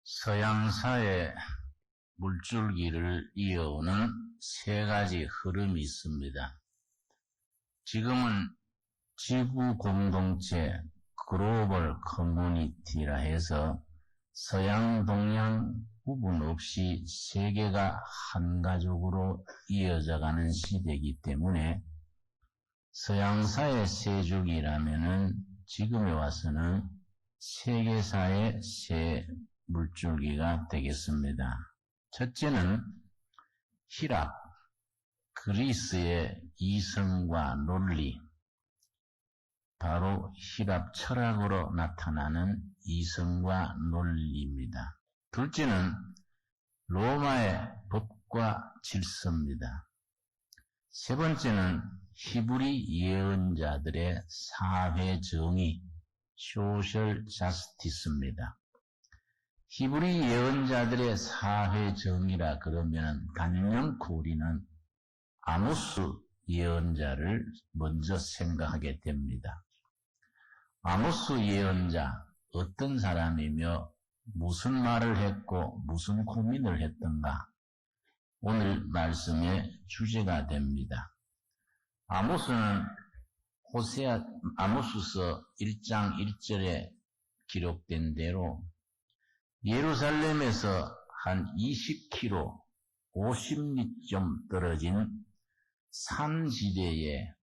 서양사의 물줄기를 이어오는 세 가지 흐름이 있습니다. 지금은 지구 공동체 글로벌 커뮤니티라 해서 서양 동양 구분 없이 세계가 한 가족으로 이어져가는 시대이기 때문에 서양사의 세줄기라면은 지금에 와서는 세계사의 세 물줄기가 되겠습니다. 첫째는 히랍, 그리스의 이성과 논리, 바로 히랍 철학으로 나타나는 이성과 논리입니다. 둘째는 로마의 법과 질서입니다. 세 번째는 히브리 예언자들의 사회 정의, 소셜 자스티스입니다. 히브리 예언자들의 사회 정의라 그러면 단연코 우리는 아모스 예언자를 먼저 생각하게 됩니다. 아모스 예언자, 어떤 사람이며 무슨 말을 했고 무슨 고민을 했던가, 오늘 말씀의 주제가 됩니다. 아모스는 아모스서 1장 1절에 기록된 대로 예루살렘에서 한 20km, 50리 좀 떨어진 산지대에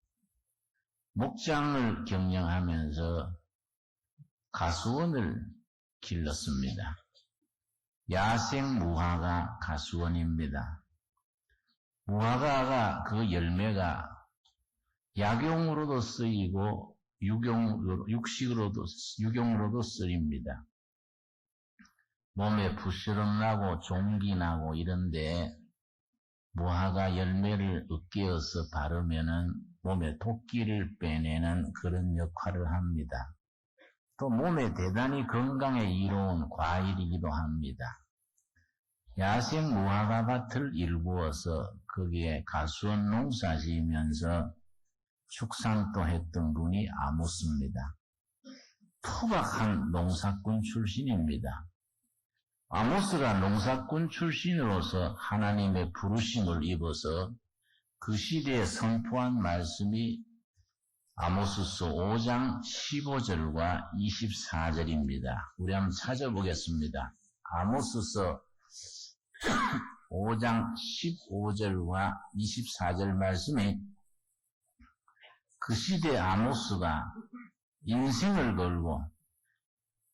목장을 경영하면서 가수원을 길렀습니다. 야생 무화과 가수원입니다. 무화과가 그 열매가 약용으로도 쓰이고 육용으로도 쓰입니다. 몸에 부스럼 나고 종기 나고 이런데 무화과 열매를 으깨어서 바르면은 몸에 토끼를 빼내는 그런 역할을 합니다. 또 몸에 대단히 건강에 이로운 과일이기도 합니다. 야생 무화과 밭을 일구어서 거기에 가수원 농사 지으면서 축산도 했던 분이 아모스입니다. 투박한 농사꾼 출신입니다. 아모스가 농사꾼 출신으로서 하나님의 부르심을 입어서 그 시대에 선포한 말씀이 아모스서 5장 15절과 24절입니다. 우리 한번 찾아보겠습니다. 아모스서 5장 15절과 24절 말씀이 그 시대 아모스가 인생을 걸고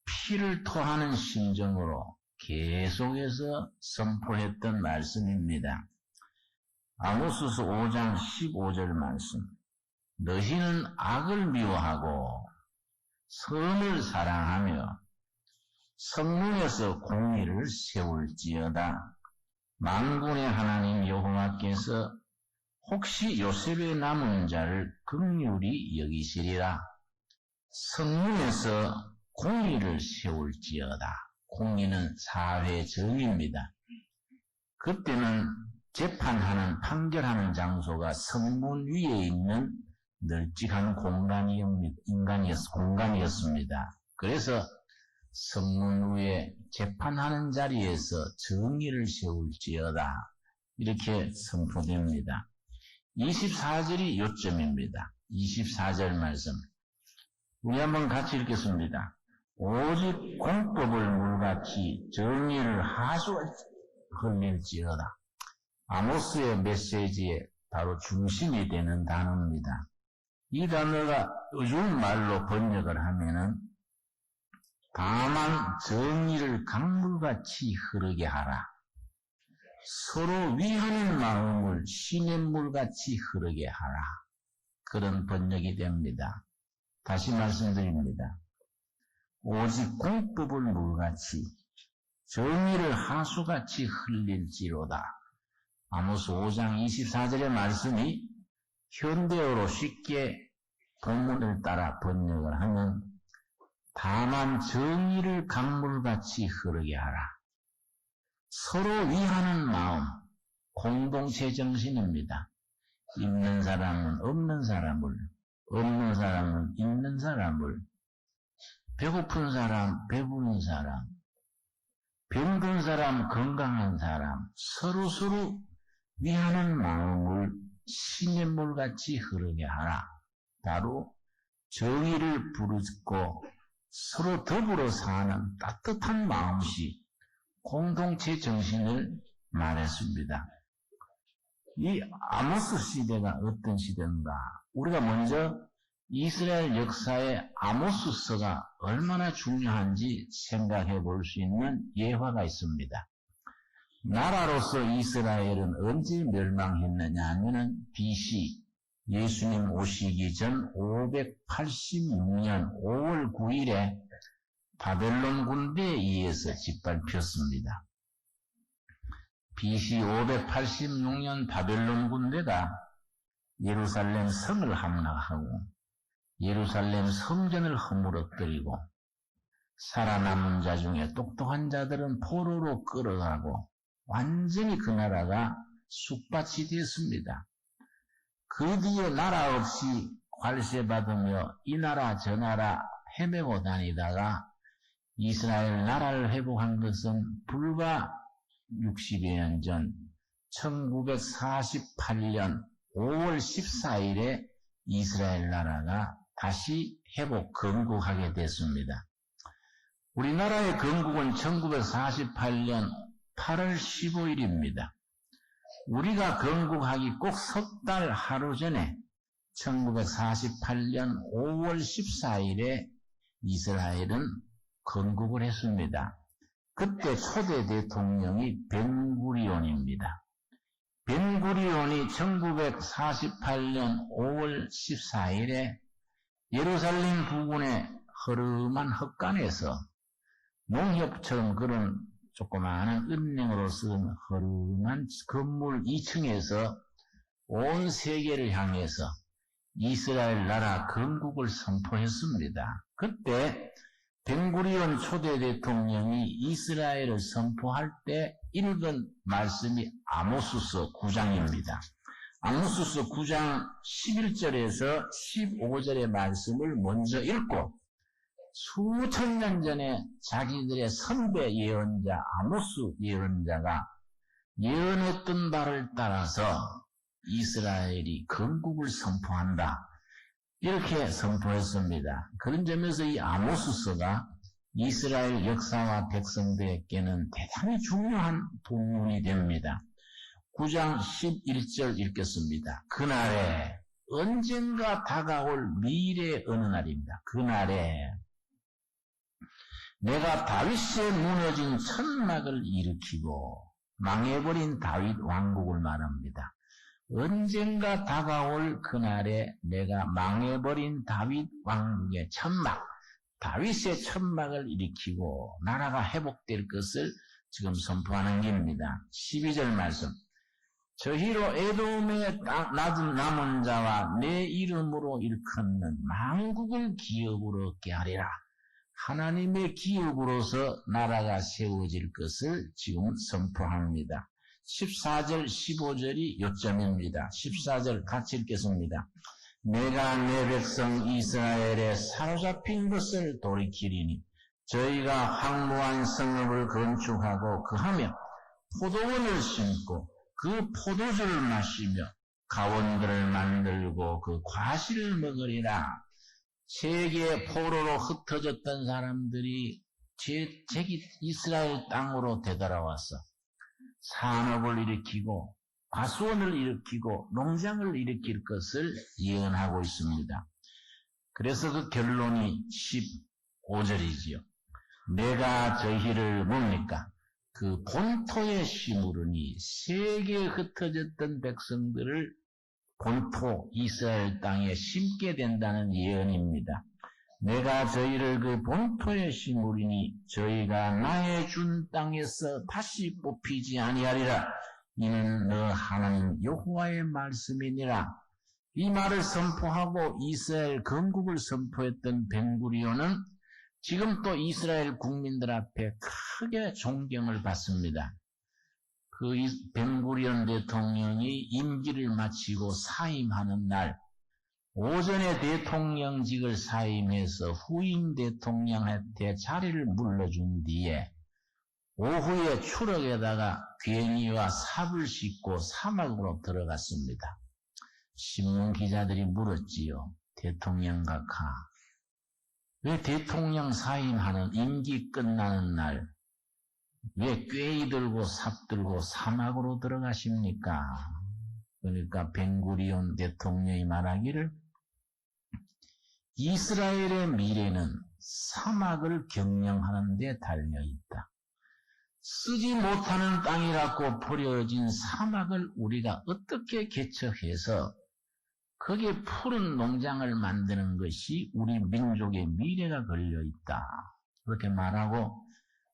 피를 토하는 심정으로 계속해서 선포했던 말씀입니다. 아모스서 5장 15절 말씀. 너희는 악을 미워하고 선을 사랑하며 성문에서 공의를 세울지어다. 만군의 하나님 여호와께서 혹시 요셉의 남은 자를 긍휼히 여기시리라. 성문에서 공의를 세울지어다. 공의는 사회 정의입니다. 그때는 재판하는, 판결하는 장소가 성문 위에 있는 널찍한 공간이었습니다. 그래서 성문 위에 재판하는 자리에서 정의를 세울지어다. 이렇게 선포됩니다. 24절이 요점입니다. 24절 말씀. 우리 한번 같이 읽겠습니다. 오직 공법을 물같이 정의를 하수같이 흘릴지어다. 아모스의 메시지에 바로 중심이 되는 단어입니다. 이 단어가 요즘 말로 번역을 하면은 다만 정의를 강물같이 흐르게 하라. 서로 위하는 마음을 시냇물같이 흐르게 하라. 그런 번역이 됩니다. 다시 말씀드립니다. 오직 공법을 물같이 정의를 하수같이 흘릴지로다. 아모스 5장 24절의 말씀이 현대어로 쉽게 본문을 따라 번역을 하면 다만 정의를 강물같이 흐르게 하라. 서로 위하는 마음, 공동체 정신입니다. 있는 사람은 없는 사람을, 없는 사람은 있는 사람을, 배고픈 사람, 배부른 사람, 병 사람, 건강한 사람, 서로서로 위하는 마음을 시냇물같이 흐르게 하라. 바로 정의를 부르고 서로 더불어 사는 따뜻한 마음씨, 공동체 정신을 말했습니다. 이 아모스 시대가 어떤 시대인가? 우리가 먼저 이스라엘 역사에 아모스서가 얼마나 중요한지 생각해 볼 수 있는 예화가 있습니다. 나라로서 이스라엘은 언제 멸망했느냐 하면은 BC, 예수님 오시기 전 586년 5월 9일에 바벨론 군대에 의해서 짓밟혔습니다. BC 586년 바벨론 군대가 예루살렘 성을 함락하고 예루살렘 성전을 허물어뜨리고 살아남은 자 중에 똑똑한 자들은 포로로 끌어가고 완전히 그 나라가 쑥밭이 되었습니다. 그 뒤에 나라 없이 관세받으며 이 나라 저 나라 헤매고 다니다가 이스라엘 나라를 회복한 것은 불과 60여 년 전 1948년 5월 14일에 이스라엘 나라가 다시 회복, 건국하게 됐습니다. 우리나라의 건국은 1948년 8월 15일입니다. 우리가 건국하기 꼭 석 달 하루 전에 1948년 5월 14일에 이스라엘은 건국을 했습니다. 그때 초대 대통령이 벤구리온입니다. 벤구리온이 1948년 5월 14일에 예루살렘 부근의 허름한 헛간에서 농협처럼 그런 조그마한 은행으로 쓴 허름한 건물 2층에서 온 세계를 향해서 이스라엘 나라 건국을 선포했습니다. 그때 벤구리온 초대 대통령이 이스라엘을 선포할 때 읽은 말씀이 아모스서 9장입니다. 아모스서 9장 11절에서 15절의 말씀을 먼저 읽고 수천 년 전에 자기들의 선배 예언자 아모스 예언자가 예언했던 바를 따라서 이스라엘이 건국을 선포한다. 이렇게 선포했습니다. 그런 점에서 이 아모스서가 이스라엘 역사와 백성들에게는 대단히 중요한 본문이 됩니다. 9장 11절 읽겠습니다. 그날에 언젠가 다가올 미래의 어느 날입니다. 그날에 내가 다윗의 무너진 천막을 일으키고 망해버린 다윗 왕국을 말합니다. 언젠가 다가올 그날에 내가 망해버린 다윗 왕국의 천막, 다윗의 천막을 일으키고 나라가 회복될 것을 지금 선포하는 겁니다. 12절 말씀. 저희로 에돔의 남은 자와 내 이름으로 일컫는 만국을 기업으로 얻게 하리라. 하나님의 기업으로서 나라가 세워질 것을 지금 선포합니다. 14절, 15절이 요점입니다. 14절 같이 읽겠습니다. 내가 내 백성 이스라엘에 사로잡힌 것을 돌이키리니 저희가 황무한 성읍을 건축하고 그하며 포도원을 심고 그 포도주를 마시며 가원들을 만들고 그 과실을 먹으리라. 세계 포로로 흩어졌던 사람들이 이스라엘 땅으로 되돌아와서 산업을 일으키고 과수원을 일으키고 농장을 일으킬 것을 예언하고 있습니다. 그래서 그 결론이 15절이지요. 내가 저희를 뭡니까? 그 본토에 심으르니 세계에 흩어졌던 백성들을 본토 이스라엘 땅에 심게 된다는 예언입니다. 내가 저희를 그 본토에 심으리니 저희가 나의 준 땅에서 다시 뽑히지 아니하리라. 이는 너 하나님 여호와의 말씀이니라. 이 말을 선포하고 이스라엘 건국을 선포했던 벤구리온은 지금 또 이스라엘 국민들 앞에 크게 존경을 받습니다. 그 벤구리온 대통령이 임기를 마치고 사임하는 날 오전에 대통령직을 사임해서 후임 대통령한테 자리를 물러준 뒤에 오후에 추럭에다가 괭이와 삽을 싣고 사막으로 들어갔습니다. 신문 기자들이 물었지요. 대통령 각하, 왜 대통령 사임하는 임기 끝나는 날 왜 괭이 들고 삽 들고 사막으로 들어가십니까? 그러니까 벤구리온 대통령이 말하기를 이스라엘의 미래는 사막을 경영하는 데 달려있다. 쓰지 못하는 땅이라고 버려진 사막을 우리가 어떻게 개척해서 거기에 푸른 농장을 만드는 것이 우리 민족의 미래가 걸려있다. 그렇게 말하고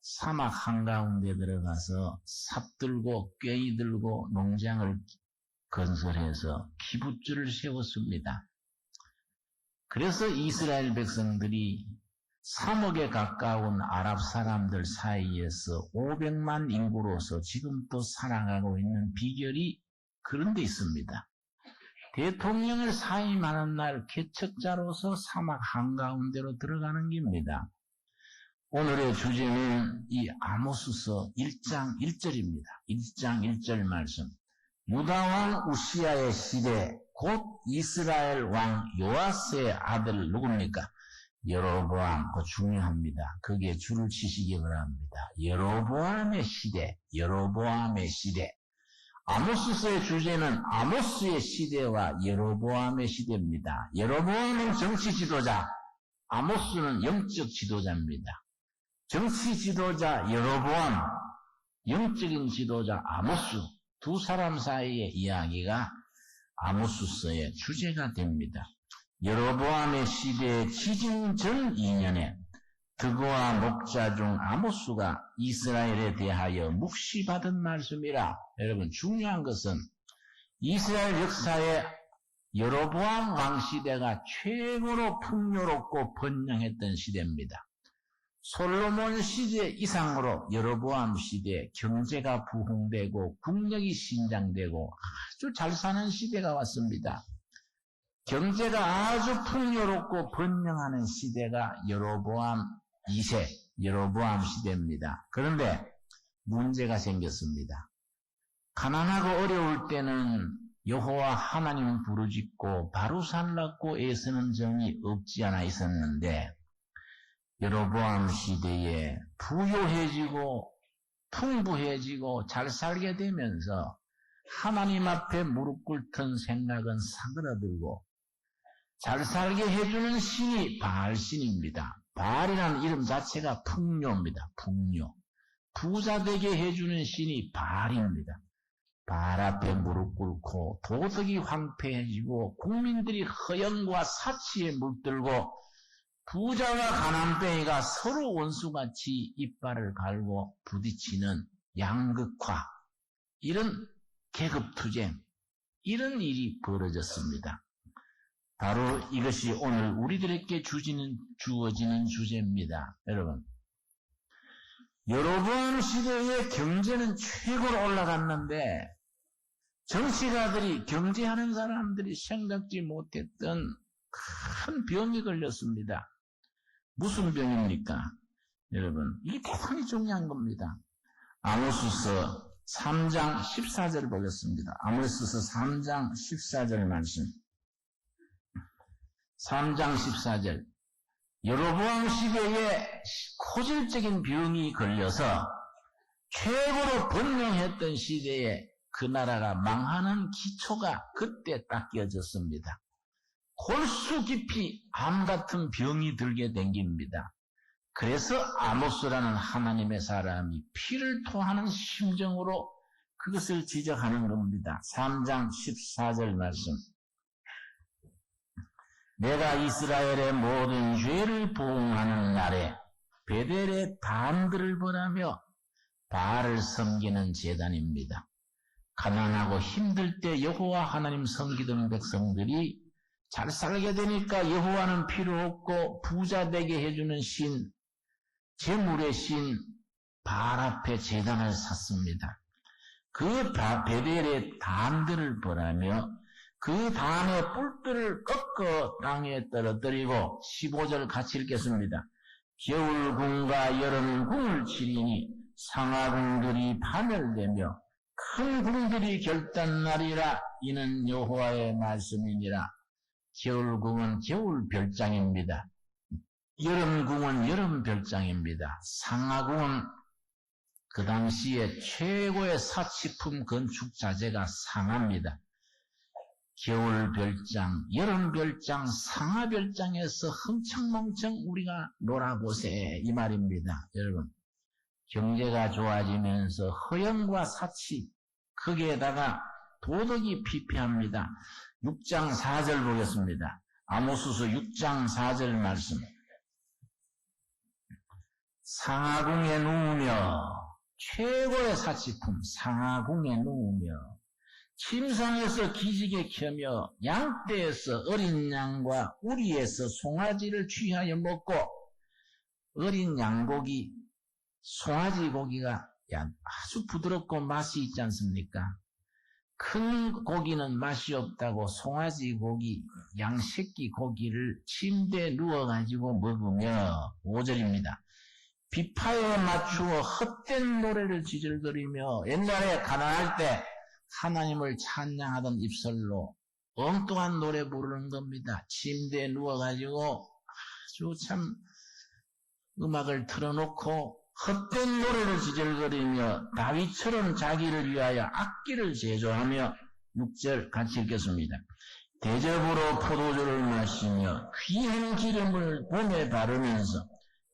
사막 한가운데 들어가서 삽 들고 괭이 들고 농장을 건설해서 기부줄을 세웠습니다. 그래서 이스라엘 백성들이 3억에 가까운 아랍 사람들 사이에서 500만 인구로서 지금도 살아가고 있는 비결이 그런 데 있습니다. 대통령을 사임하는 날 개척자로서 사막 한가운데로 들어가는 겁니다. 오늘의 주제는 이 아모스서 1장 1절입니다. 1장 1절 말씀. 유다왕 우시야의 시대 곧 이스라엘 왕 요아스의 아들 누굽니까? 여로보암. 그거 중요합니다. 거기에 줄을 치시기 바랍니다. 여로보암의 시대, 여로보암의 시대. 아모스서의 주제는 아모스의 시대와 여로보암의 시대입니다. 여로보암은 정치 지도자, 아모스는 영적 지도자입니다. 정치 지도자 여로보암, 영적인 지도자 아모스, 두 사람 사이의 이야기가 아모스서의 주제가 됩니다. 여로보암의 시대의 지진 전 2년에 득오와 목자 중 아모스가 이스라엘에 대하여 묵시받은 말씀이라. 여러분, 중요한 것은 이스라엘 역사의 여로보암 왕 시대가 최고로 풍요롭고 번영했던 시대입니다. 솔로몬 시대 이상으로 여로보암 시대에 경제가 부흥되고 국력이 신장되고 아주 잘 사는 시대가 왔습니다. 경제가 아주 풍요롭고 번영하는 시대가 여로보암 2세, 여로보암 시대입니다. 그런데 문제가 생겼습니다. 가난하고 어려울 때는 여호와 하나님 부르짖고 바루살 낳고 애쓰는 정이 없지 않아 있었는데 여로보암 시대에 부유해지고 풍부해지고 잘 살게 되면서 하나님 앞에 무릎 꿇던 생각은 사그라들고 잘 살게 해주는 신이 바알신입니다. 바알이라는 이름 자체가 풍요입니다. 풍요. 부자 되게 해주는 신이 바알입니다. 바알 앞에 무릎 꿇고 도덕이 황폐해지고 국민들이 허영과 사치에 물들고 부자와 가난뱅이가 서로 원수같이 이빨을 갈고 부딪히는 양극화, 이런 계급투쟁, 이런 일이 벌어졌습니다. 바로 이것이 오늘 우리들에게 주어지는 주제입니다. 여러분, 여로보암 시대의 경제는 최고로 올라갔는데 정치가들이, 경제하는 사람들이 생각지 못했던 큰 병이 걸렸습니다. 무슨 병입니까? 여러분, 이게 대단히 중요한 겁니다. 아모스서 3장 14절 보겠습니다. 아모스서 3장 14절 말씀. 3장 14절. 여로보암 시대에 고질적인 병이 걸려서 최고로 번영했던 시대에 그 나라가 망하는 기초가 그때 딱 끼어졌습니다. 골수 깊이 암 같은 병이 들게 된 겁니다. 그래서 아모스라는 하나님의 사람이 피를 토하는 심정으로 그것을 지적하는 겁니다. 3장 14절 말씀. 내가 이스라엘의 모든 죄를 보응하는 날에 베델의 단들을 벌하며 바알을 섬기는 제단입니다. 가난하고 힘들 때 여호와 하나님 섬기던 백성들이 잘 살게 되니까 여호와는 필요 없고 부자 되게 해주는 신, 재물의 신 바알 앞에 제단을 샀습니다. 그 베델의 단들을 벌하며 그 단의 뿔들을 꺾어 땅에 떨어뜨리고 15절 같이 읽겠습니다. 겨울궁과 여름궁을 치리니 상하궁들이 파멸되며 큰 궁들이 결단나리라. 이는 여호와의 말씀이니라. 겨울궁은 겨울별장입니다. 여름궁은 여름별장입니다. 상하궁은 그 당시에 최고의 사치품 건축 자재가 상하입니다. 겨울별장, 여름별장, 상하별장에서 흥청망청 우리가 놀아보세 이 말입니다. 여러분, 경제가 좋아지면서 허영과 사치, 거기에다가 도덕이 피폐합니다. 6장 4절 보겠습니다. 아모스서 6장 4절 말씀. 상하궁에 누우며, 최고의 사치품 상하궁에 누우며, 침상에서 기지개 켜며, 양떼에서 어린 양과 우리에서 송아지를 취하여 먹고, 어린 양고기, 송아지 고기가 아주 부드럽고 맛이 있지 않습니까? 큰 고기는 맛이 없다고 송아지 고기, 양새끼 고기를 침대에 누워가지고 먹으며, 5절입니다. 비파에 맞추어 헛된 노래를 지질거리며, 옛날에 가난할 때 하나님을 찬양하던 입술로 엉뚱한 노래 부르는 겁니다. 침대에 누워가지고 아주 참 음악을 틀어놓고 헛된 노래를 지질거리며 다윗처럼 자기를 위하여 악기를 제조하며 6절 같이 읽겠습니다. 대접으로 포도주를 마시며 귀한 기름을 몸에 바르면서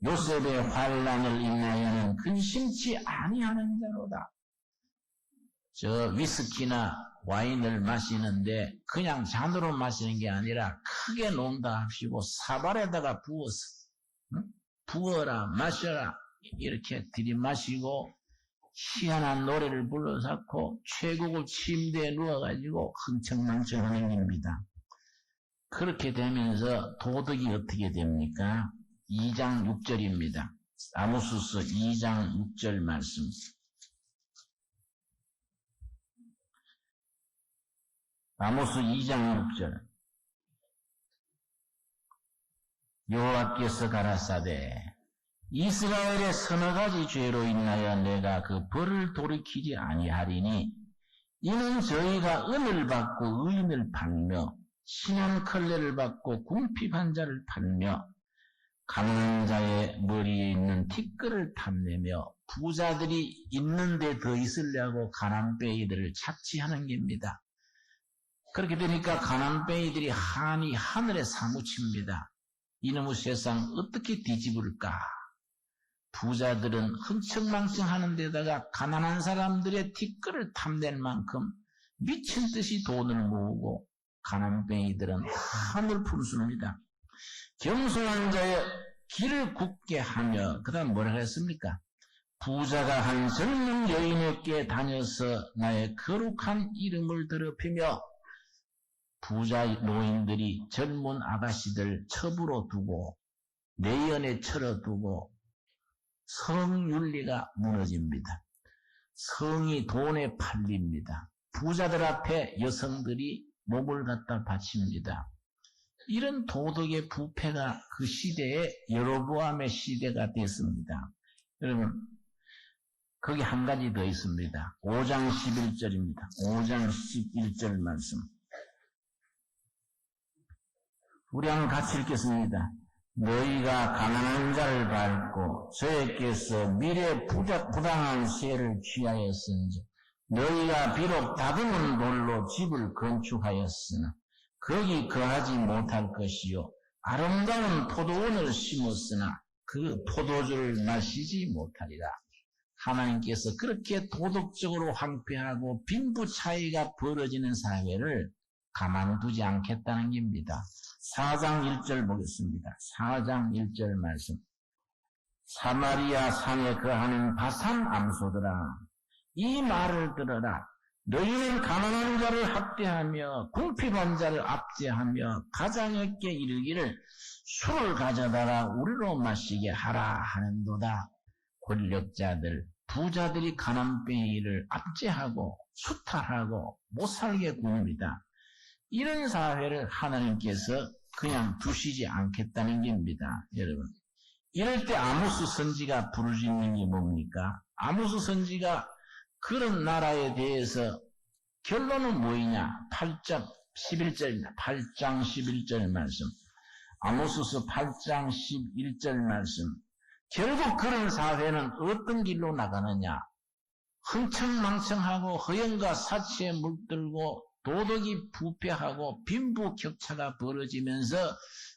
요셉의 환난을 인하여는 근심치 아니하는 자로다. 저 위스키나 와인을 마시는데 그냥 잔으로 마시는 게 아니라 크게 논다 합시고 사발에다가 부어서 부어라 마셔라 이렇게 들이마시고 희한한 노래를 불러잡고 최고급 침대에 누워가지고 흥청망청 하는 겁니다. 그렇게 되면서 도덕이 어떻게 됩니까? 2장 6절입니다. 아모스서 2장 6절 말씀. 아모스 2장 6절. 여호와께서 가라사대 이스라엘의 서너 가지 죄로 인하여 내가 그 벌을 돌이키지 아니하리니 이는 저희가 은을 받고 의인을 팔며 신한 걸레를 받고 궁핍한 자를 팔며 가난한 자의 머리에 있는 티끌을 탐내며 부자들이 있는데 더 있으려고 가난뱅이들을 착취하는 겁니다. 그렇게 되니까 가난뱅이들이 한이 하늘에 사무칩니다. 이놈의 세상 어떻게 뒤집을까? 부자들은 흥청망청 하는 데다가 가난한 사람들의 티끌을 탐낼 만큼 미친 듯이 돈을 모으고 가난뱅이들은 한을 푸르습니다. 겸손한 자의 길을 굳게 하며 그 다음 뭐라 했습니까? 부자가 한 젊은 여인에게 다녀서 나의 거룩한 이름을 더럽히며 부자 노인들이 젊은 아가씨들 첩으로 두고 내연에 철어두고 성윤리가 무너집니다. 성이 돈에 팔립니다. 부자들 앞에 여성들이 몸을 갖다 바칩니다. 이런 도덕의 부패가 그 시대에 여로보암의 시대가 됐습니다. 여러분 거기 한 가지 더 있습니다. 5장 11절입니다. 5장 11절 말씀. 우리 한번 같이 읽겠습니다. 너희가 가난한 자를 밟고 저에게서 미래 부당한 세를 취하였은즉 너희가 비록 다듬은 돌로 집을 건축하였으나 거기 거하지 못할 것이요 아름다운 포도원을 심었으나 그 포도주를 마시지 못하리라. 하나님께서 그렇게 도덕적으로 황폐하고 빈부 차이가 벌어지는 사회를 가만두지 않겠다는 겁니다. 4장 1절 보겠습니다. 4장 1절 말씀. 사마리아 산에 거하는 바산 암소들아 이 말을 들어라. 너희는 가난한 자를 학대하며 궁핍한 자를 압제하며 가장에게 이르기를 술을 가져다가 우리로 마시게 하라 하는도다. 권력자들, 부자들이 가난뱅이를 압제하고 수탈하고 못살게 굽니다. 이런 사회를 하나님께서 그냥 두시지 않겠다는 겁니다. 여러분, 이럴 때 아모스 선지가 부르짖는 게 뭡니까? 아모스 선지가 그런 나라에 대해서 결론은 뭐이냐? 8장 11절입니다. 8장 11절 말씀. 아모스서 8장 11절 말씀. 결국 그런 사회는 어떤 길로 나가느냐? 흥청망청하고 허영과 사치에 물들고 도덕이 부패하고 빈부격차가 벌어지면서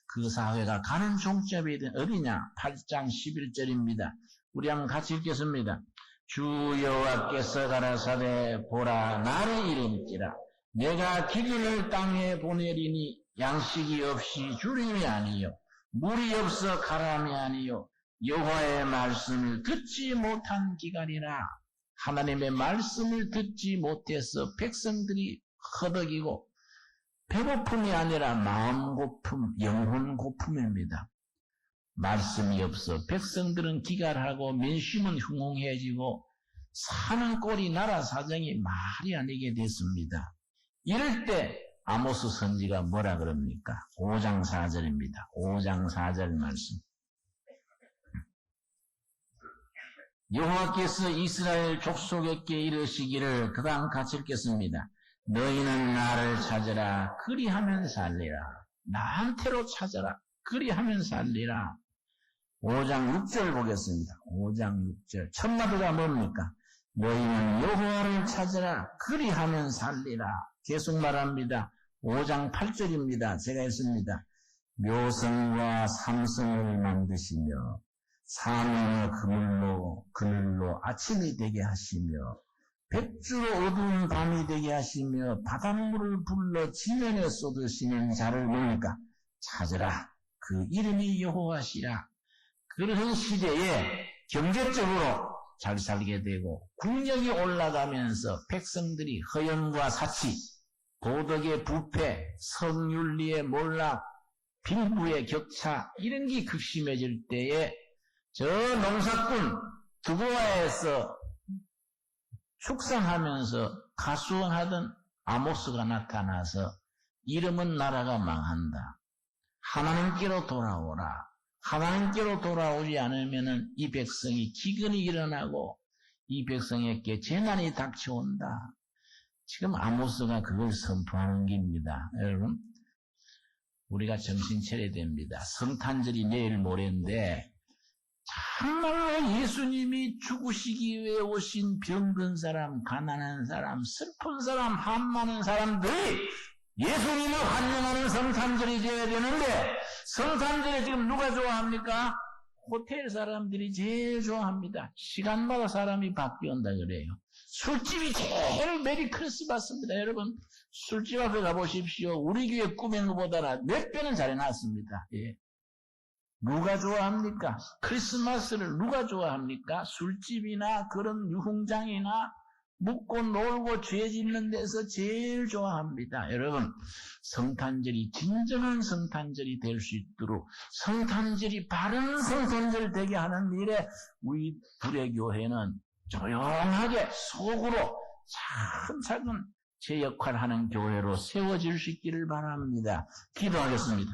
그 사회가 가는 종점이 어디냐? 8장 11절입니다. 우리 한번 같이 읽겠습니다. 주 여호와께서 가라사대 보라 나를 이름지라 내가 기근을 땅에 보내리니 양식이 없이 주림이 아니요 물이 없어 가람이 아니요 여호와의 말씀을 듣지 못한 기갈이라. 하나님의 말씀을 듣지 못해서 백성들이 허덕이고 배고픔이 아니라 마음 고품, 영혼 고품입니다. 말씀이 없어 백성들은 기갈하고 민심은 흉흉해지고 사는 꼴이 나라 사정이 말이 아니게 됐습니다. 이럴 때 아모스 선지가 뭐라 그럽니까? 5장 4절입니다. 5장 4절 말씀. 여호와께서 이스라엘 족속에게 이르시기를 그 다음 같이 읽겠습니다. 너희는 나를 찾으라 그리하면 살리라. 나한테로 찾아라 그리하면 살리라. 5장 6절 보겠습니다. 5장 6절. 첫 마디가 뭡니까? 너희는 여호와를 찾으라 그리하면 살리라. 계속 말합니다. 5장 8절입니다. 제가 했습니다. 묘성과 삼성을 만드시며 사면의 그늘로 아침이 되게 하시며 백주로 어두운 밤이 되게 하시며 바닷물을 불러 지면에 쏟으시는 자를 보니까 찾으라. 그 이름이 여호와시라. 그런 시대에 경제적으로 잘 살게 되고 국력이 올라가면서 백성들이 허영과 사치, 도덕의 부패, 성윤리의 몰락, 빈부의 격차 이런 게 극심해질 때에 저 농사꾼 두고아에서 축산하면서 가수원하던 아모스가 나타나서 이름은 나라가 망한다. 하나님께로 돌아오라. 하나님께로 돌아오지 않으면 이 백성이 기근이 일어나고 이 백성에게 재난이 닥쳐온다. 지금 아모스가 그걸 선포하는 겁니다. 여러분, 우리가 정신 차려야 됩니다. 성탄절이 내일 모레인데 정말로 예수님이 죽으시기 위해 오신 병든 사람, 가난한 사람, 슬픈 사람, 한 많은 사람들이 예수님을 환영하는 성탄절이 되어야 되는데 성탄절에 지금 누가 좋아합니까? 호텔 사람들이 제일 좋아합니다. 시간마다 사람이 바뀌온다 그래요. 술집이 제일 메리 크리스마스입니다. 여러분 술집 앞에 가보십시오. 우리 교회 꾸민 것보다 몇 배는 잘 해놨습니다. 예. 누가 좋아합니까? 크리스마스를 누가 좋아합니까? 술집이나 그런 유흥장이나 묵고 놀고 죄 짓는 데서 제일 좋아합니다. 여러분, 성탄절이 진정한 성탄절이 될 수 있도록 성탄절이 바른 성탄절 되게 하는 일에 우리 불의교회는 조용하게 속으로 차근차근 제 역할을 하는 교회로 세워질 수 있기를 바랍니다. 기도하겠습니다.